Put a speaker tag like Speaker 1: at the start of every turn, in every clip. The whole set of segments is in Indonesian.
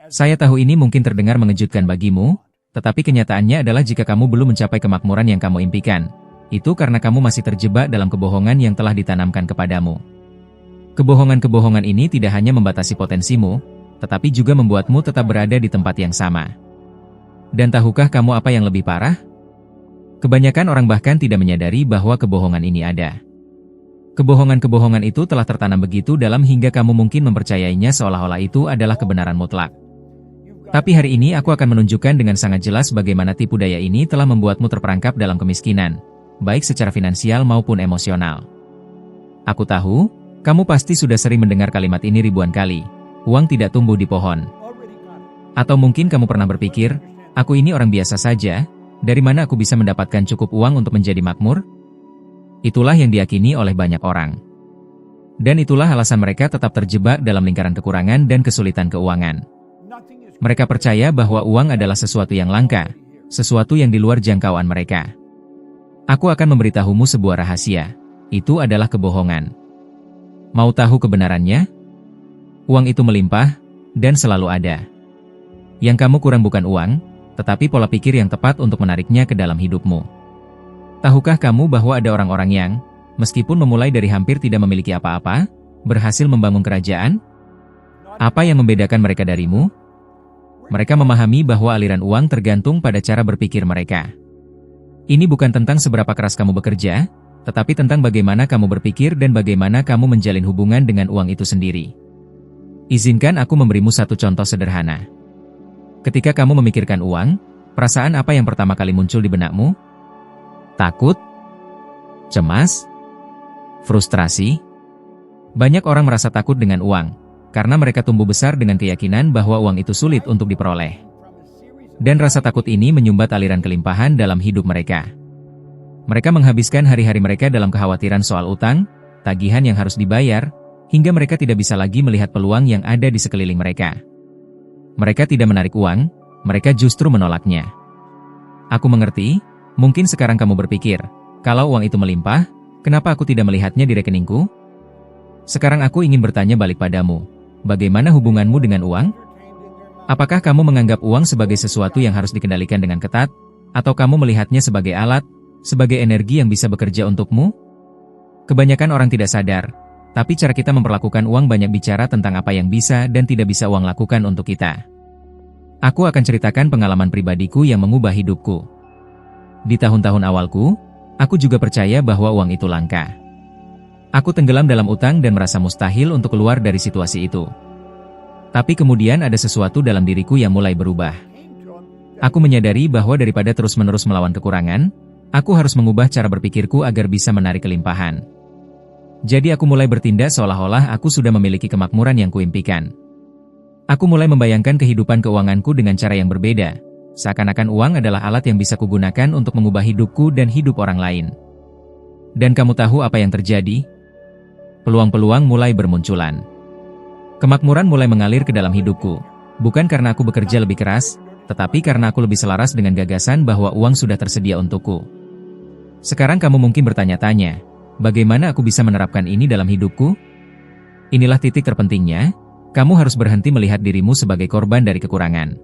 Speaker 1: Saya tahu ini mungkin terdengar mengejutkan bagimu, tetapi kenyataannya adalah jika kamu belum mencapai kemakmuran yang kamu impikan, itu karena kamu masih terjebak dalam kebohongan yang telah ditanamkan kepadamu. Kebohongan-kebohongan ini tidak hanya membatasi potensimu, tetapi juga membuatmu tetap berada di tempat yang sama. Dan tahukah kamu apa yang lebih parah? Kebanyakan orang bahkan tidak menyadari bahwa kebohongan ini ada. Kebohongan-kebohongan itu telah tertanam begitu dalam hingga kamu mungkin mempercayainya seolah-olah itu adalah kebenaran mutlak. Tapi hari ini aku akan menunjukkan dengan sangat jelas bagaimana tipu daya ini telah membuatmu terperangkap dalam kemiskinan, baik secara finansial maupun emosional. Aku tahu, kamu pasti sudah sering mendengar kalimat ini ribuan kali, uang tidak tumbuh di pohon. Atau mungkin kamu pernah berpikir, aku ini orang biasa saja, dari mana aku bisa mendapatkan cukup uang untuk menjadi makmur? Itulah yang diyakini oleh banyak orang. Dan itulah alasan mereka tetap terjebak dalam lingkaran kekurangan dan kesulitan keuangan. Mereka percaya bahwa uang adalah sesuatu yang langka, sesuatu yang di luar jangkauan mereka. Aku akan memberitahumu sebuah rahasia. Itu adalah kebohongan. Mau tahu kebenarannya? Uang itu melimpah, dan selalu ada. Yang kamu kurang bukan uang, tetapi pola pikir yang tepat untuk menariknya ke dalam hidupmu. Tahukah kamu bahwa ada orang-orang yang, meskipun memulai dari hampir tidak memiliki apa-apa, berhasil membangun kerajaan? Apa yang membedakan mereka darimu? Mereka memahami bahwa aliran uang tergantung pada cara berpikir mereka. Ini bukan tentang seberapa keras kamu bekerja, tetapi tentang bagaimana kamu berpikir dan bagaimana kamu menjalin hubungan dengan uang itu sendiri. Izinkan aku memberimu satu contoh sederhana. Ketika kamu memikirkan uang, perasaan apa yang pertama kali muncul di benakmu? Takut? Cemas? Frustrasi? Banyak orang merasa takut dengan uang, karena mereka tumbuh besar dengan keyakinan bahwa uang itu sulit untuk diperoleh. Dan rasa takut ini menyumbat aliran kelimpahan dalam hidup mereka. Mereka menghabiskan hari-hari mereka dalam kekhawatiran soal utang, tagihan yang harus dibayar, hingga mereka tidak bisa lagi melihat peluang yang ada di sekeliling mereka. Mereka tidak menarik uang, mereka justru menolaknya. Aku mengerti. Mungkin sekarang kamu berpikir, kalau uang itu melimpah, kenapa aku tidak melihatnya di rekeningku? Sekarang aku ingin bertanya balik padamu, bagaimana hubunganmu dengan uang? Apakah kamu menganggap uang sebagai sesuatu yang harus dikendalikan dengan ketat, atau kamu melihatnya sebagai alat, sebagai energi yang bisa bekerja untukmu? Kebanyakan orang tidak sadar, tapi cara kita memperlakukan uang banyak bicara tentang apa yang bisa dan tidak bisa uang lakukan untuk kita. Aku akan ceritakan pengalaman pribadiku yang mengubah hidupku. Di tahun-tahun awalku, aku juga percaya bahwa uang itu langka. Aku tenggelam dalam utang dan merasa mustahil untuk keluar dari situasi itu. Tapi kemudian ada sesuatu dalam diriku yang mulai berubah. Aku menyadari bahwa daripada terus-menerus melawan kekurangan, aku harus mengubah cara berpikirku agar bisa menarik kelimpahan. Jadi aku mulai bertindak seolah-olah aku sudah memiliki kemakmuran yang kuimpikan. Aku mulai membayangkan kehidupan keuanganku dengan cara yang berbeda. Seakan-akan uang adalah alat yang bisa kugunakan untuk mengubah hidupku dan hidup orang lain. Dan kamu tahu apa yang terjadi? Peluang-peluang mulai bermunculan. Kemakmuran mulai mengalir ke dalam hidupku. Bukan karena aku bekerja lebih keras, tetapi karena aku lebih selaras dengan gagasan bahwa uang sudah tersedia untukku. Sekarang kamu mungkin bertanya-tanya, bagaimana aku bisa menerapkan ini dalam hidupku? Inilah titik terpentingnya, kamu harus berhenti melihat dirimu sebagai korban dari kekurangan.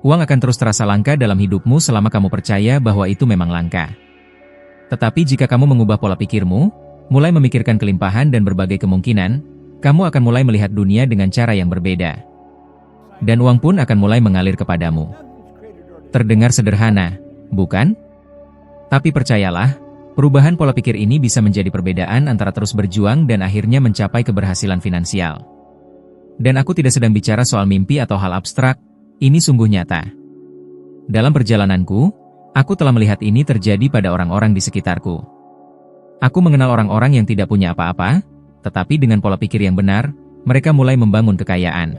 Speaker 1: Uang akan terus terasa langka dalam hidupmu selama kamu percaya bahwa itu memang langka. Tetapi jika kamu mengubah pola pikirmu, mulai memikirkan kelimpahan dan berbagai kemungkinan, kamu akan mulai melihat dunia dengan cara yang berbeda. Dan uang pun akan mulai mengalir kepadamu. Terdengar sederhana, bukan? Tapi percayalah, perubahan pola pikir ini bisa menjadi perbedaan antara terus berjuang dan akhirnya mencapai keberhasilan finansial. Dan aku tidak sedang bicara soal mimpi atau hal abstrak. Ini sungguh nyata. Dalam perjalananku, aku telah melihat ini terjadi pada orang-orang di sekitarku. Aku mengenal orang-orang yang tidak punya apa-apa, tetapi dengan pola pikir yang benar, mereka mulai membangun kekayaan.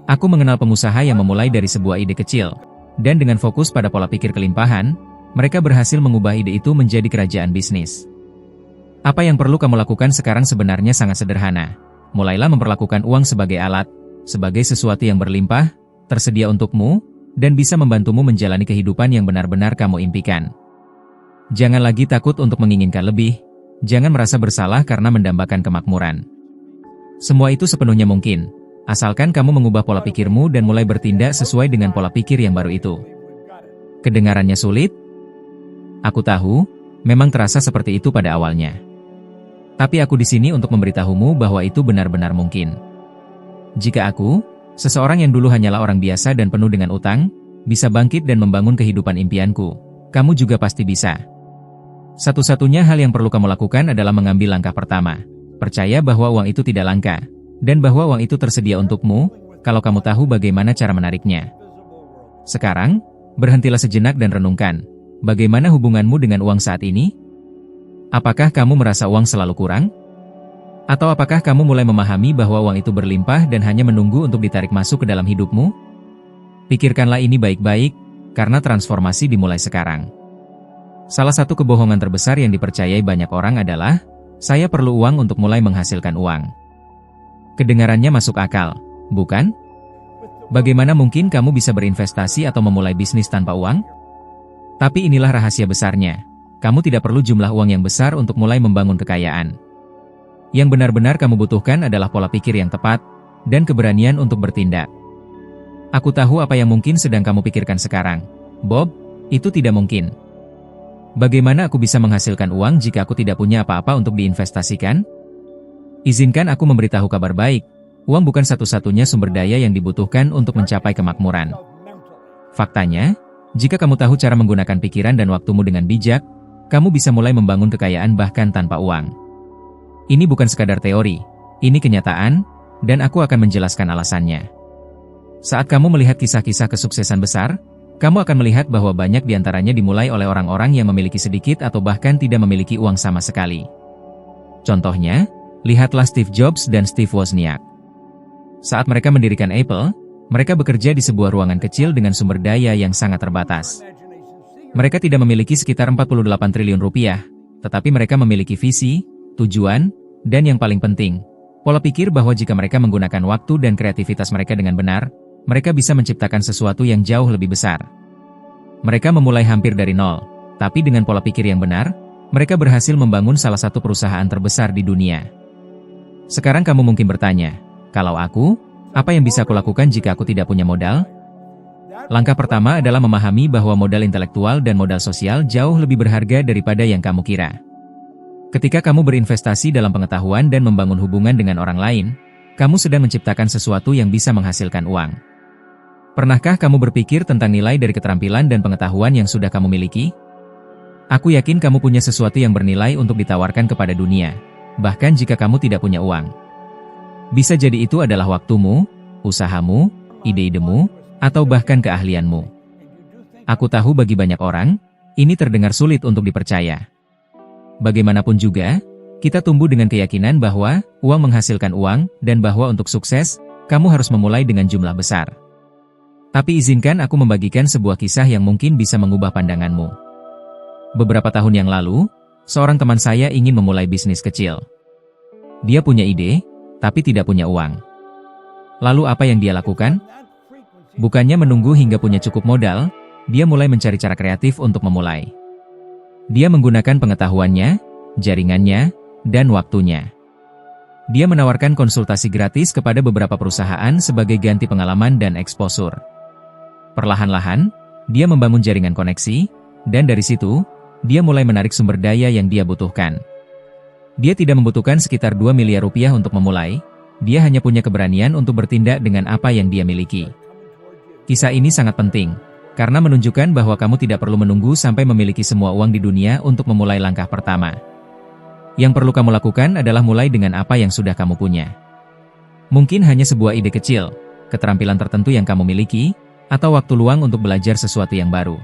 Speaker 1: Aku mengenal pengusaha yang memulai dari sebuah ide kecil, dan dengan fokus pada pola pikir kelimpahan, mereka berhasil mengubah ide itu menjadi kerajaan bisnis. Apa yang perlu kamu lakukan sekarang sebenarnya sangat sederhana. Mulailah memperlakukan uang sebagai alat, sebagai sesuatu yang berlimpah, tersedia untukmu, dan bisa membantumu menjalani kehidupan yang benar-benar kamu impikan. Jangan lagi takut untuk menginginkan lebih, jangan merasa bersalah karena mendambakan kemakmuran. Semua itu sepenuhnya mungkin, Asalkan kamu mengubah pola pikirmu dan mulai bertindak sesuai dengan pola pikir yang baru itu. Kedengarannya sulit? Aku tahu, memang terasa seperti itu pada awalnya. Tapi aku di sini untuk memberitahumu bahwa itu benar-benar mungkin. Jika aku, seseorang yang dulu hanyalah orang biasa dan penuh dengan utang, bisa bangkit dan membangun kehidupan impianku, kamu juga pasti bisa. Satu-satunya hal yang perlu kamu lakukan adalah mengambil langkah pertama. Percaya bahwa uang itu tidak langka, dan bahwa uang itu tersedia untukmu, kalau kamu tahu bagaimana cara menariknya. Sekarang, berhentilah sejenak dan renungkan, bagaimana hubunganmu dengan uang saat ini? Apakah kamu merasa uang selalu kurang? Atau apakah kamu mulai memahami bahwa uang itu berlimpah dan hanya menunggu untuk ditarik masuk ke dalam hidupmu? Pikirkanlah ini baik-baik, karena transformasi dimulai sekarang. Salah satu kebohongan terbesar yang dipercayai banyak orang adalah, saya perlu uang untuk mulai menghasilkan uang. Kedengarannya masuk akal, bukan? Bagaimana mungkin kamu bisa berinvestasi atau memulai bisnis tanpa uang? Tapi inilah rahasia besarnya. Kamu tidak perlu jumlah uang yang besar untuk mulai membangun kekayaan. Yang benar-benar kamu butuhkan adalah pola pikir yang tepat, dan keberanian untuk bertindak. Aku tahu apa yang mungkin sedang kamu pikirkan sekarang. Bob, itu tidak mungkin. Bagaimana aku bisa menghasilkan uang jika aku tidak punya apa-apa untuk diinvestasikan? Izinkan aku memberitahu kabar baik, uang bukan satu-satunya sumber daya yang dibutuhkan untuk mencapai kemakmuran. Faktanya, jika kamu tahu cara menggunakan pikiran dan waktumu dengan bijak, kamu bisa mulai membangun kekayaan bahkan tanpa uang. Ini bukan sekadar teori, ini kenyataan, dan aku akan menjelaskan alasannya. Saat kamu melihat kisah-kisah kesuksesan besar, kamu akan melihat bahwa banyak di antaranya dimulai oleh orang-orang yang memiliki sedikit atau bahkan tidak memiliki uang sama sekali. Contohnya, lihatlah Steve Jobs dan Steve Wozniak. Saat mereka mendirikan Apple, mereka bekerja di sebuah ruangan kecil dengan sumber daya yang sangat terbatas. Mereka tidak memiliki sekitar 48 triliun rupiah, tetapi mereka memiliki visi, tujuan, dan yang paling penting, pola pikir bahwa jika mereka menggunakan waktu dan kreativitas mereka dengan benar, mereka bisa menciptakan sesuatu yang jauh lebih besar. Mereka memulai hampir dari nol, tapi dengan pola pikir yang benar, mereka berhasil membangun salah satu perusahaan terbesar di dunia. Sekarang kamu mungkin bertanya, kalau aku, apa yang bisa aku lakukan jika aku tidak punya modal? Langkah pertama adalah memahami bahwa modal intelektual dan modal sosial jauh lebih berharga daripada yang kamu kira. Ketika kamu berinvestasi dalam pengetahuan dan membangun hubungan dengan orang lain, kamu sedang menciptakan sesuatu yang bisa menghasilkan uang. Pernahkah kamu berpikir tentang nilai dari keterampilan dan pengetahuan yang sudah kamu miliki? Aku yakin kamu punya sesuatu yang bernilai untuk ditawarkan kepada dunia, bahkan jika kamu tidak punya uang. Bisa jadi itu adalah waktumu, usahamu, ide-idemu, atau bahkan keahlianmu. Aku tahu bagi banyak orang, ini terdengar sulit untuk dipercaya. Bagaimanapun juga, kita tumbuh dengan keyakinan bahwa uang menghasilkan uang dan bahwa untuk sukses, kamu harus memulai dengan jumlah besar. Tapi izinkan aku membagikan sebuah kisah yang mungkin bisa mengubah pandanganmu. Beberapa tahun yang lalu, seorang teman saya ingin memulai bisnis kecil. Dia punya ide, tapi tidak punya uang. Lalu apa yang dia lakukan? Bukannya menunggu hingga punya cukup modal, dia mulai mencari cara kreatif untuk memulai. Dia menggunakan pengetahuannya, jaringannya, dan waktunya. Dia menawarkan konsultasi gratis kepada beberapa perusahaan sebagai ganti pengalaman dan eksposur. Perlahan-lahan, dia membangun jaringan koneksi, dan dari situ, dia mulai menarik sumber daya yang dia butuhkan. Dia tidak membutuhkan sekitar 2 miliar rupiah untuk memulai, dia hanya punya keberanian untuk bertindak dengan apa yang dia miliki. Kisah ini sangat penting, karena menunjukkan bahwa kamu tidak perlu menunggu sampai memiliki semua uang di dunia untuk memulai langkah pertama. Yang perlu kamu lakukan adalah mulai dengan apa yang sudah kamu punya. Mungkin hanya sebuah ide kecil, keterampilan tertentu yang kamu miliki, atau waktu luang untuk belajar sesuatu yang baru.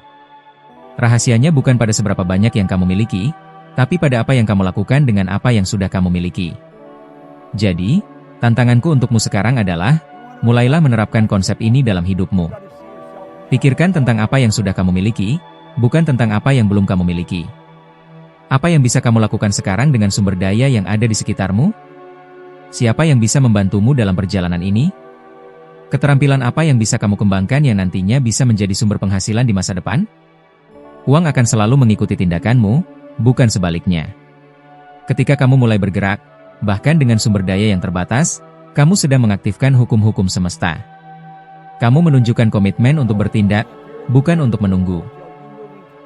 Speaker 1: Rahasianya bukan pada seberapa banyak yang kamu miliki, tapi pada apa yang kamu lakukan dengan apa yang sudah kamu miliki. Jadi, tantanganku untukmu sekarang adalah, mulailah menerapkan konsep ini dalam hidupmu. Pikirkan tentang apa yang sudah kamu miliki, bukan tentang apa yang belum kamu miliki. Apa yang bisa kamu lakukan sekarang dengan sumber daya yang ada di sekitarmu? Siapa yang bisa membantumu dalam perjalanan ini? Keterampilan apa yang bisa kamu kembangkan yang nantinya bisa menjadi sumber penghasilan di masa depan? Uang akan selalu mengikuti tindakanmu, bukan sebaliknya. Ketika kamu mulai bergerak, bahkan dengan sumber daya yang terbatas, Kamu sedang mengaktifkan hukum-hukum semesta. Kamu menunjukkan komitmen untuk bertindak, bukan untuk menunggu.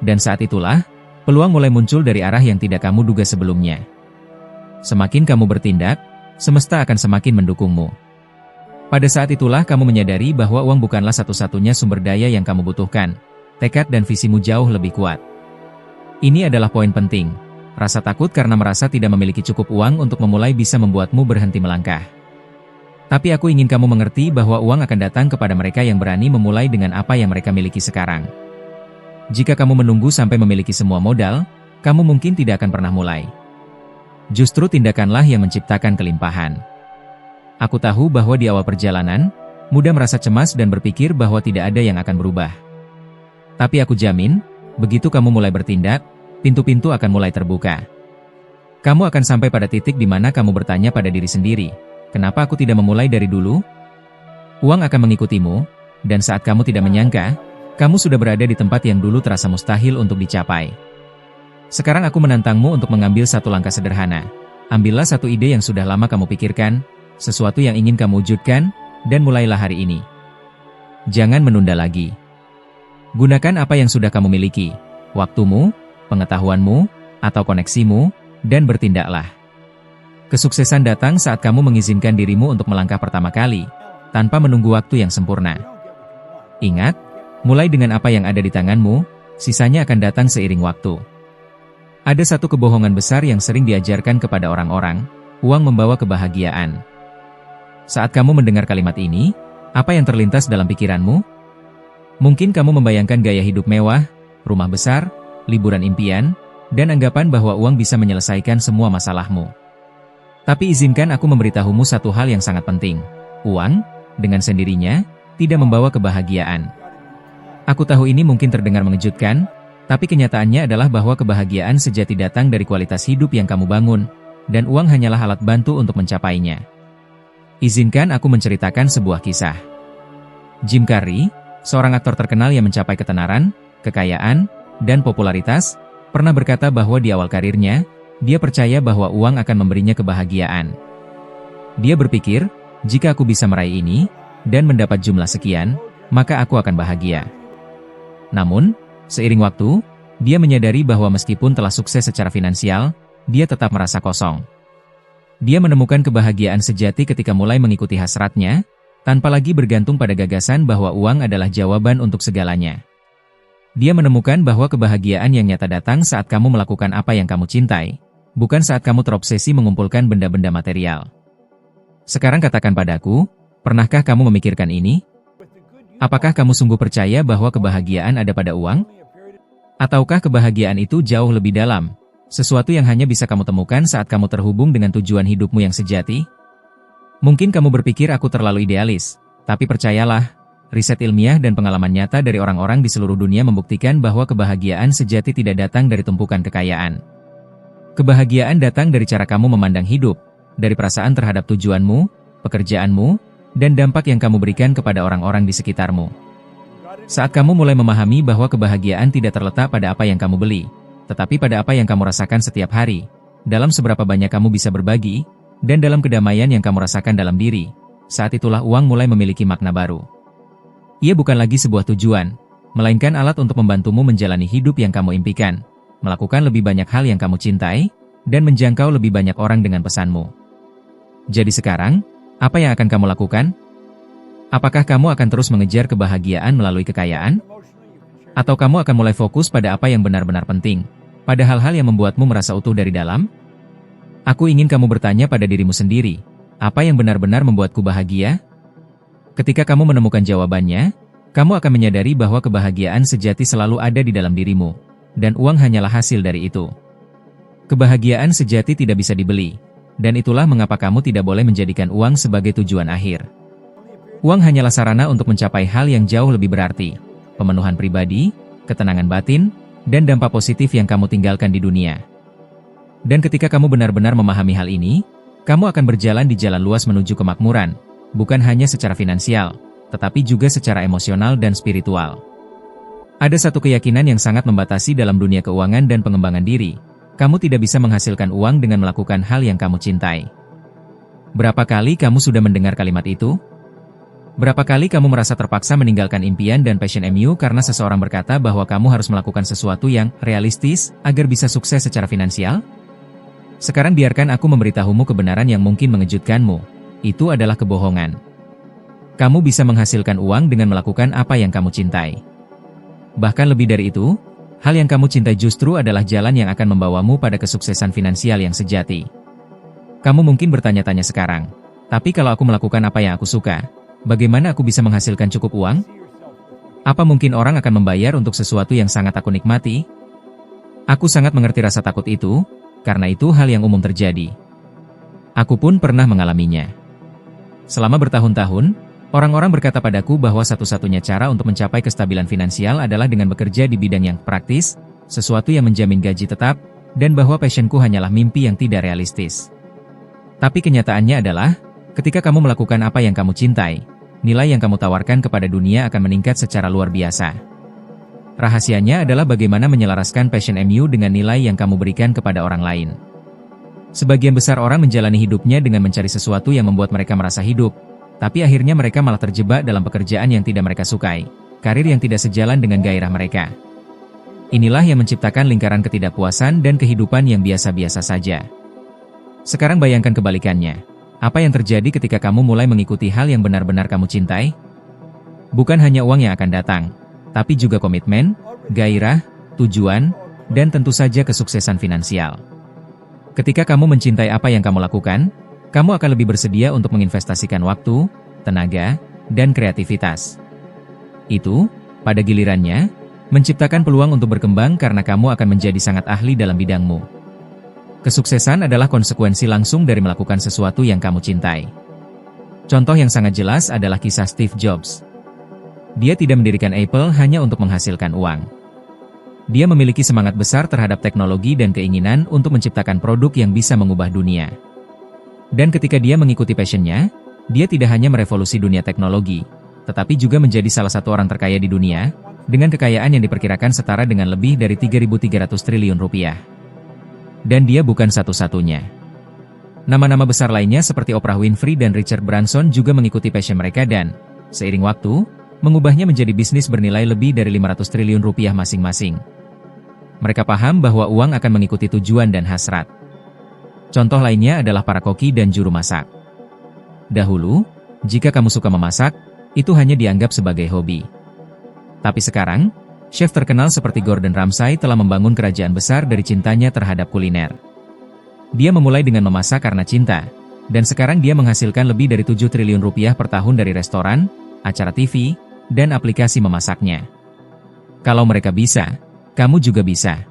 Speaker 1: Dan saat itulah, peluang mulai muncul dari arah yang tidak kamu duga sebelumnya. Semakin kamu bertindak, semesta akan semakin mendukungmu. Pada saat itulah kamu menyadari bahwa uang bukanlah satu-satunya sumber daya yang kamu butuhkan. Tekad dan visimu jauh lebih kuat. Ini adalah poin penting. Rasa takut karena merasa tidak memiliki cukup uang untuk memulai bisa membuatmu berhenti melangkah. Tapi aku ingin kamu mengerti bahwa uang akan datang kepada mereka yang berani memulai dengan apa yang mereka miliki sekarang. Jika kamu menunggu sampai memiliki semua modal, kamu mungkin tidak akan pernah mulai. Justru tindakanlah yang menciptakan kelimpahan. Aku tahu bahwa di awal perjalanan, mudah merasa cemas dan berpikir bahwa tidak ada yang akan berubah. Tapi aku jamin, begitu kamu mulai bertindak, pintu-pintu akan mulai terbuka. Kamu akan sampai pada titik di mana kamu bertanya pada diri sendiri, kenapa aku tidak memulai dari dulu? Uang akan mengikutimu, dan saat kamu tidak menyangka, kamu sudah berada di tempat yang dulu terasa mustahil untuk dicapai. Sekarang aku menantangmu untuk mengambil satu langkah sederhana. Ambillah satu ide yang sudah lama kamu pikirkan, sesuatu yang ingin kamu wujudkan, dan mulailah hari ini. Jangan menunda lagi. Gunakan apa yang sudah kamu miliki, waktumu, pengetahuanmu, atau koneksimu, dan bertindaklah. Kesuksesan datang saat kamu mengizinkan dirimu untuk melangkah pertama kali, tanpa menunggu waktu yang sempurna. Ingat, mulai dengan apa yang ada di tanganmu, sisanya akan datang seiring waktu. Ada satu kebohongan besar yang sering diajarkan kepada orang-orang, uang membawa kebahagiaan. Saat kamu mendengar kalimat ini, apa yang terlintas dalam pikiranmu? Mungkin kamu membayangkan gaya hidup mewah, rumah besar, liburan impian, dan anggapan bahwa uang bisa menyelesaikan semua masalahmu. Tapi izinkan aku memberitahumu satu hal yang sangat penting. Uang, dengan sendirinya, tidak membawa kebahagiaan. Aku tahu ini mungkin terdengar mengejutkan, tapi kenyataannya adalah bahwa kebahagiaan sejati datang dari kualitas hidup yang kamu bangun, dan uang hanyalah alat bantu untuk mencapainya. Izinkan aku menceritakan sebuah kisah. Jim Carrey, seorang aktor terkenal yang mencapai ketenaran, kekayaan, dan popularitas, pernah berkata bahwa di awal karirnya, dia percaya bahwa uang akan memberinya kebahagiaan. Dia berpikir, jika aku bisa meraih ini, dan mendapat jumlah sekian, maka aku akan bahagia. Namun, seiring waktu, dia menyadari bahwa meskipun telah sukses secara finansial, dia tetap merasa kosong. Dia menemukan kebahagiaan sejati ketika mulai mengikuti hasratnya, tanpa lagi bergantung pada gagasan bahwa uang adalah jawaban untuk segalanya. Dia menemukan bahwa kebahagiaan yang nyata datang saat kamu melakukan apa yang kamu cintai, bukan saat kamu terobsesi mengumpulkan benda-benda material. Sekarang katakan padaku, pernahkah kamu memikirkan ini? Apakah kamu sungguh percaya bahwa kebahagiaan ada pada uang? Ataukah kebahagiaan itu jauh lebih dalam, sesuatu yang hanya bisa kamu temukan saat kamu terhubung dengan tujuan hidupmu yang sejati? Mungkin kamu berpikir aku terlalu idealis, tapi percayalah, riset ilmiah dan pengalaman nyata dari orang-orang di seluruh dunia membuktikan bahwa kebahagiaan sejati tidak datang dari tumpukan kekayaan. Kebahagiaan datang dari cara kamu memandang hidup, dari perasaan terhadap tujuanmu, pekerjaanmu, dan dampak yang kamu berikan kepada orang-orang di sekitarmu. Saat kamu mulai memahami bahwa kebahagiaan tidak terletak pada apa yang kamu beli, tetapi pada apa yang kamu rasakan setiap hari, dalam seberapa banyak kamu bisa berbagi, dan dalam kedamaian yang kamu rasakan dalam diri, saat itulah uang mulai memiliki makna baru. Ia bukan lagi sebuah tujuan, melainkan alat untuk membantumu menjalani hidup yang kamu impikan, melakukan lebih banyak hal yang kamu cintai, dan menjangkau lebih banyak orang dengan pesanmu. Jadi sekarang, apa yang akan kamu lakukan? Apakah kamu akan terus mengejar kebahagiaan melalui kekayaan? Atau kamu akan mulai fokus pada apa yang benar-benar penting, pada hal-hal yang membuatmu merasa utuh dari dalam? Aku ingin kamu bertanya pada dirimu sendiri, apa yang benar-benar membuatku bahagia? Ketika kamu menemukan jawabannya, kamu akan menyadari bahwa kebahagiaan sejati selalu ada di dalam dirimu, dan uang hanyalah hasil dari itu. Kebahagiaan sejati tidak bisa dibeli, dan itulah mengapa kamu tidak boleh menjadikan uang sebagai tujuan akhir. Uang hanyalah sarana untuk mencapai hal yang jauh lebih berarti, pemenuhan pribadi, ketenangan batin, dan dampak positif yang kamu tinggalkan di dunia. Dan ketika kamu benar-benar memahami hal ini, kamu akan berjalan di jalan luas menuju kemakmuran, bukan hanya secara finansial, tetapi juga secara emosional dan spiritual. Ada satu keyakinan yang sangat membatasi dalam dunia keuangan dan pengembangan diri, kamu tidak bisa menghasilkan uang dengan melakukan hal yang kamu cintai. Berapa kali kamu sudah mendengar kalimat itu? Berapa kali kamu merasa terpaksa meninggalkan impian dan passion-mu karena seseorang berkata bahwa kamu harus melakukan sesuatu yang realistis agar bisa sukses secara finansial? Sekarang biarkan aku memberitahumu kebenaran yang mungkin mengejutkanmu. Itu adalah kebohongan. Kamu bisa menghasilkan uang dengan melakukan apa yang kamu cintai. Bahkan lebih dari itu, hal yang kamu cintai justru adalah jalan yang akan membawamu pada kesuksesan finansial yang sejati. Kamu mungkin bertanya-tanya sekarang, tapi kalau aku melakukan apa yang aku suka, bagaimana aku bisa menghasilkan cukup uang? Apa mungkin orang akan membayar untuk sesuatu yang sangat aku nikmati? Aku sangat mengerti rasa takut itu, karena itu hal yang umum terjadi. Aku pun pernah mengalaminya. Selama bertahun-tahun, orang-orang berkata padaku bahwa satu-satunya cara untuk mencapai kestabilan finansial adalah dengan bekerja di bidang yang praktis, sesuatu yang menjamin gaji tetap, dan bahwa passionku hanyalah mimpi yang tidak realistis. Tapi kenyataannya adalah, ketika kamu melakukan apa yang kamu cintai, nilai yang kamu tawarkan kepada dunia akan meningkat secara luar biasa. Rahasianya adalah bagaimana menyelaraskan passion-mu dengan nilai yang kamu berikan kepada orang lain. Sebagian besar orang menjalani hidupnya dengan mencari sesuatu yang membuat mereka merasa hidup, tapi akhirnya mereka malah terjebak dalam pekerjaan yang tidak mereka sukai, karir yang tidak sejalan dengan gairah mereka. Inilah yang menciptakan lingkaran ketidakpuasan dan kehidupan yang biasa-biasa saja. Sekarang bayangkan kebalikannya. Apa yang terjadi ketika kamu mulai mengikuti hal yang benar-benar kamu cintai? Bukan hanya uang yang akan datang, tapi juga komitmen, gairah, tujuan, dan tentu saja kesuksesan finansial. Ketika kamu mencintai apa yang kamu lakukan, kamu akan lebih bersedia untuk menginvestasikan waktu, tenaga, dan kreativitas. Itu, pada gilirannya, menciptakan peluang untuk berkembang karena kamu akan menjadi sangat ahli dalam bidangmu. Kesuksesan adalah konsekuensi langsung dari melakukan sesuatu yang kamu cintai. Contoh yang sangat jelas adalah kisah Steve Jobs. Dia tidak mendirikan Apple hanya untuk menghasilkan uang. Dia memiliki semangat besar terhadap teknologi dan keinginan untuk menciptakan produk yang bisa mengubah dunia. Dan ketika dia mengikuti passion-nya, dia tidak hanya merevolusi dunia teknologi, tetapi juga menjadi salah satu orang terkaya di dunia, dengan kekayaan yang diperkirakan setara dengan lebih dari 3.300 triliun rupiah. Dan dia bukan satu-satunya. Nama-nama besar lainnya seperti Oprah Winfrey dan Richard Branson juga mengikuti passion mereka dan, seiring waktu, mengubahnya menjadi bisnis bernilai lebih dari 500 triliun rupiah masing-masing. Mereka paham bahwa uang akan mengikuti tujuan dan hasrat. Contoh lainnya adalah para koki dan juru masak. Dahulu, jika kamu suka memasak, itu hanya dianggap sebagai hobi. Tapi sekarang, chef terkenal seperti Gordon Ramsay telah membangun kerajaan besar dari cintanya terhadap kuliner. Dia memulai dengan memasak karena cinta, dan sekarang dia menghasilkan lebih dari 7 triliun rupiah per tahun dari restoran, acara TV, dan aplikasi memasaknya. Kalau mereka bisa, kamu juga bisa.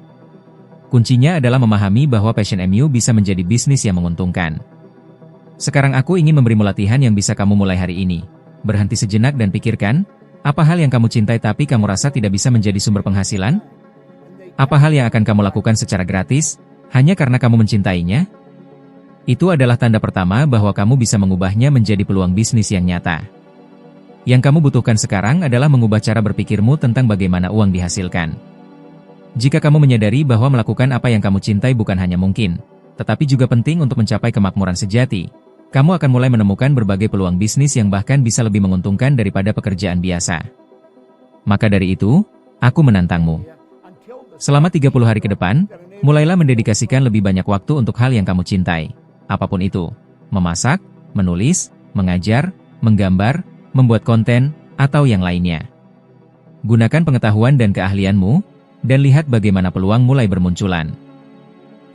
Speaker 1: Kuncinya adalah memahami bahwa passion-mu bisa menjadi bisnis yang menguntungkan. Sekarang aku ingin memberimu latihan yang bisa kamu mulai hari ini. Berhenti sejenak dan pikirkan, apa hal yang kamu cintai tapi kamu rasa tidak bisa menjadi sumber penghasilan? Apa hal yang akan kamu lakukan secara gratis, hanya karena kamu mencintainya? Itu adalah tanda pertama bahwa kamu bisa mengubahnya menjadi peluang bisnis yang nyata. Yang kamu butuhkan sekarang adalah mengubah cara berpikirmu tentang bagaimana uang dihasilkan. Jika kamu menyadari bahwa melakukan apa yang kamu cintai bukan hanya mungkin, tetapi juga penting untuk mencapai kemakmuran sejati, kamu akan mulai menemukan berbagai peluang bisnis yang bahkan bisa lebih menguntungkan daripada pekerjaan biasa. Maka dari itu, aku menantangmu. Selama 30 hari ke depan, mulailah mendedikasikan lebih banyak waktu untuk hal yang kamu cintai. Apapun itu, memasak, menulis, mengajar, menggambar, membuat konten, atau yang lainnya. Gunakan pengetahuan dan keahlianmu, dan lihat bagaimana peluang mulai bermunculan.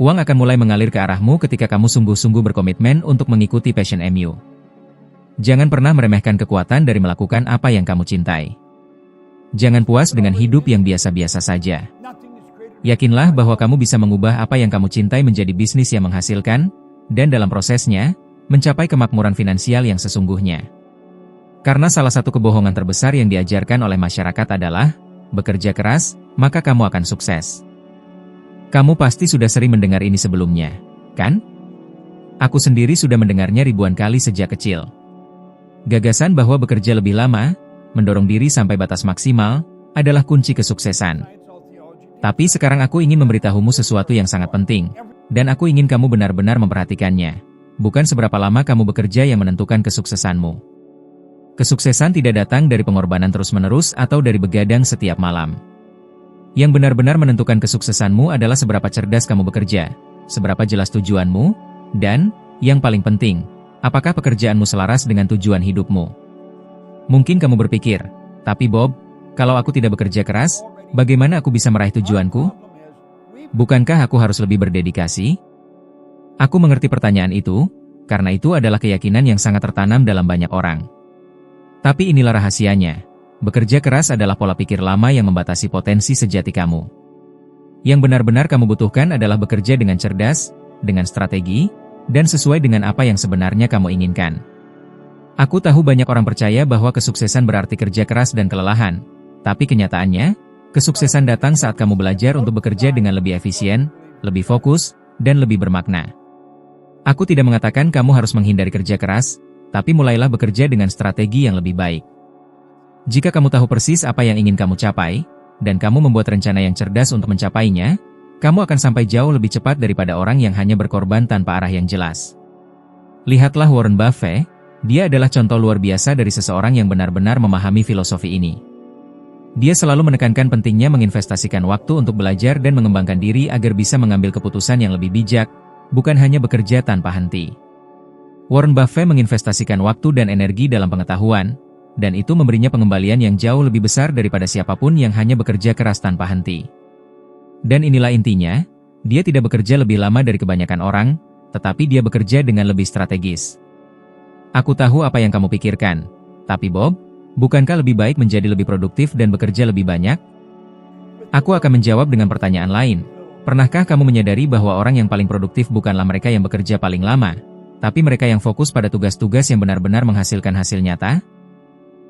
Speaker 1: Uang akan mulai mengalir ke arahmu ketika kamu sungguh-sungguh berkomitmen untuk mengikuti passion-mu. Jangan pernah meremehkan kekuatan dari melakukan apa yang kamu cintai. Jangan puas dengan hidup yang biasa-biasa saja. Yakinlah bahwa kamu bisa mengubah apa yang kamu cintai menjadi bisnis yang menghasilkan, dan dalam prosesnya, mencapai kemakmuran finansial yang sesungguhnya. Karena salah satu kebohongan terbesar yang diajarkan oleh masyarakat adalah, bekerja keras, maka kamu akan sukses. Kamu pasti sudah sering mendengar ini sebelumnya, kan? Aku sendiri sudah mendengarnya ribuan kali sejak kecil. Gagasan bahwa bekerja lebih lama, mendorong diri sampai batas maksimal, adalah kunci kesuksesan. Tapi sekarang aku ingin memberitahumu sesuatu yang sangat penting, dan aku ingin kamu benar-benar memperhatikannya. bukan seberapa lama kamu bekerja yang menentukan kesuksesanmu. Kesuksesan tidak datang dari pengorbanan terus-menerus atau dari begadang setiap malam. Yang benar-benar menentukan kesuksesanmu adalah seberapa cerdas kamu bekerja, seberapa jelas tujuanmu, dan, yang paling penting, apakah pekerjaanmu selaras dengan tujuan hidupmu. Mungkin kamu berpikir, tapi Bob, kalau aku tidak bekerja keras, bagaimana aku bisa meraih tujuanku? Bukankah aku harus lebih berdedikasi? Aku mengerti pertanyaan itu, karena itu adalah keyakinan yang sangat tertanam dalam banyak orang. Tapi inilah rahasianya. Bekerja keras adalah pola pikir lama yang membatasi potensi sejati kamu. Yang benar-benar kamu butuhkan adalah bekerja dengan cerdas, dengan strategi, dan sesuai dengan apa yang sebenarnya kamu inginkan. Aku tahu banyak orang percaya bahwa kesuksesan berarti kerja keras dan kelelahan, tapi kenyataannya, kesuksesan datang saat kamu belajar untuk bekerja dengan lebih efisien, lebih fokus, dan lebih bermakna. Aku tidak mengatakan kamu harus menghindari kerja keras, tapi mulailah bekerja dengan strategi yang lebih baik. Jika kamu tahu persis apa yang ingin kamu capai, dan kamu membuat rencana yang cerdas untuk mencapainya, kamu akan sampai jauh lebih cepat daripada orang yang hanya berkorban tanpa arah yang jelas. Lihatlah Warren Buffett, dia adalah contoh luar biasa dari seseorang yang benar-benar memahami filosofi ini. Dia selalu menekankan pentingnya menginvestasikan waktu untuk belajar dan mengembangkan diri agar bisa mengambil keputusan yang lebih bijak, bukan hanya bekerja tanpa henti. Warren Buffett menginvestasikan waktu dan energi dalam pengetahuan, dan itu memberinya pengembalian yang jauh lebih besar daripada siapapun yang hanya bekerja keras tanpa henti. Dan inilah intinya, dia tidak bekerja lebih lama dari kebanyakan orang, tetapi dia bekerja dengan lebih strategis. Aku tahu apa yang kamu pikirkan, tapi Bob, bukankah lebih baik menjadi lebih produktif dan bekerja lebih banyak? Aku akan menjawab dengan pertanyaan lain. Pernahkah kamu menyadari bahwa orang yang paling produktif bukanlah mereka yang bekerja paling lama, tapi mereka yang fokus pada tugas-tugas yang benar-benar menghasilkan hasil nyata?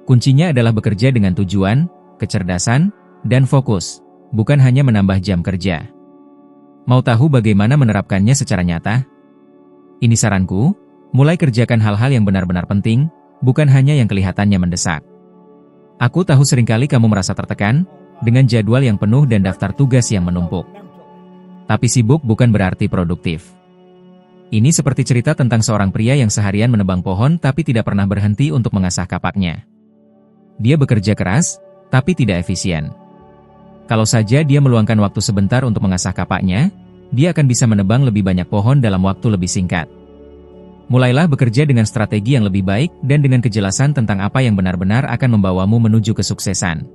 Speaker 1: Kuncinya adalah bekerja dengan tujuan, kecerdasan, dan fokus, bukan hanya menambah jam kerja. Mau tahu bagaimana menerapkannya secara nyata? Ini saranku, mulai kerjakan hal-hal yang benar-benar penting, bukan hanya yang kelihatannya mendesak. Aku tahu seringkali kamu merasa tertekan, dengan jadwal yang penuh dan daftar tugas yang menumpuk. Tapi sibuk bukan berarti produktif. Ini seperti cerita tentang seorang pria yang seharian menebang pohon tapi tidak pernah berhenti untuk mengasah kapaknya. Dia bekerja keras, tapi tidak efisien. Kalau saja dia meluangkan waktu sebentar untuk mengasah kapaknya, dia akan bisa menebang lebih banyak pohon dalam waktu lebih singkat. Mulailah bekerja dengan strategi yang lebih baik dan dengan kejelasan tentang apa yang benar-benar akan membawamu menuju kesuksesan.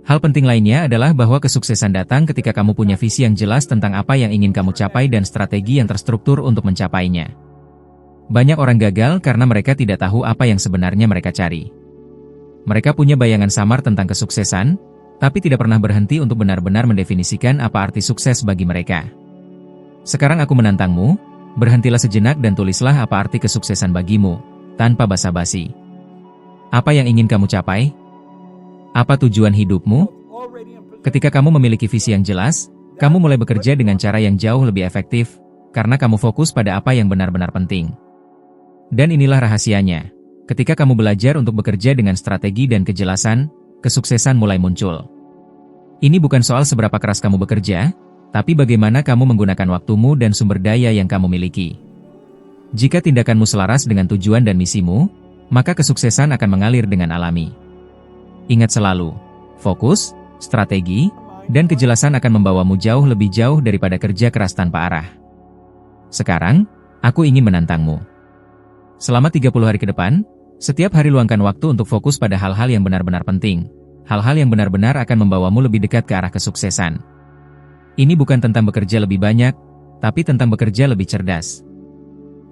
Speaker 1: Hal penting lainnya adalah bahwa kesuksesan datang ketika kamu punya visi yang jelas tentang apa yang ingin kamu capai dan strategi yang terstruktur untuk mencapainya. Banyak orang gagal karena mereka tidak tahu apa yang sebenarnya mereka cari. Mereka punya bayangan samar tentang kesuksesan, tapi tidak pernah berhenti untuk benar-benar mendefinisikan apa arti sukses bagi mereka. Sekarang aku menantangmu, berhentilah sejenak dan tulislah apa arti kesuksesan bagimu, tanpa basa-basi. Apa yang ingin kamu capai? Apa tujuan hidupmu? Ketika kamu memiliki visi yang jelas, kamu mulai bekerja dengan cara yang jauh lebih efektif, karena kamu fokus pada apa yang benar-benar penting. Dan inilah rahasianya. Ketika kamu belajar untuk bekerja dengan strategi dan kejelasan, kesuksesan mulai muncul. Ini bukan soal seberapa keras kamu bekerja, tapi bagaimana kamu menggunakan waktumu dan sumber daya yang kamu miliki. Jika tindakanmu selaras dengan tujuan dan misimu, maka kesuksesan akan mengalir dengan alami. Ingat selalu, fokus, strategi, dan kejelasan akan membawamu jauh lebih jauh daripada kerja keras tanpa arah. Sekarang, aku ingin menantangmu. Selama 30 hari ke depan, setiap hari luangkan waktu untuk fokus pada hal-hal yang benar-benar penting. Hal-hal yang benar-benar akan membawamu lebih dekat ke arah kesuksesan. Ini bukan tentang bekerja lebih banyak, tapi tentang bekerja lebih cerdas.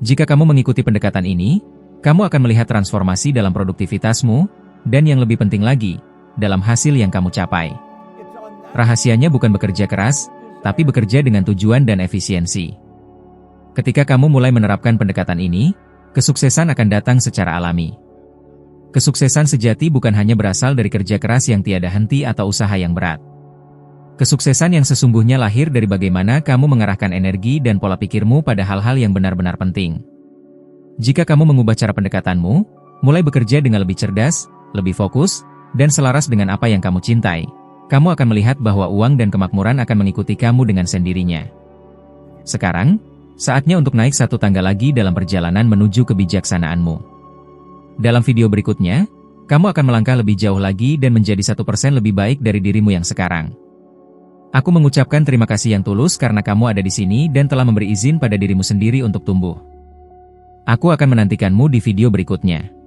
Speaker 1: Jika kamu mengikuti pendekatan ini, kamu akan melihat transformasi dalam produktivitasmu, dan yang lebih penting lagi, dalam hasil yang kamu capai. Rahasianya bukan bekerja keras, tapi bekerja dengan tujuan dan efisiensi. Ketika kamu mulai menerapkan pendekatan ini, kesuksesan akan datang secara alami. Kesuksesan sejati bukan hanya berasal dari kerja keras yang tiada henti atau usaha yang berat. Kesuksesan yang sesungguhnya lahir dari bagaimana kamu mengarahkan energi dan pola pikirmu pada hal-hal yang benar-benar penting. Jika kamu mengubah cara pendekatanmu, mulai bekerja dengan lebih cerdas, lebih fokus, dan selaras dengan apa yang kamu cintai, kamu akan melihat bahwa uang dan kemakmuran akan mengikuti kamu dengan sendirinya. Sekarang, Saatnya untuk naik satu tangga lagi dalam perjalanan menuju kebijaksanaanmu. Dalam video berikutnya, kamu akan melangkah lebih jauh lagi dan menjadi 1% lebih baik dari dirimu yang sekarang. Aku mengucapkan terima kasih yang tulus karena kamu ada di sini dan telah memberi izin pada dirimu sendiri untuk tumbuh. Aku akan menantikanmu di video berikutnya.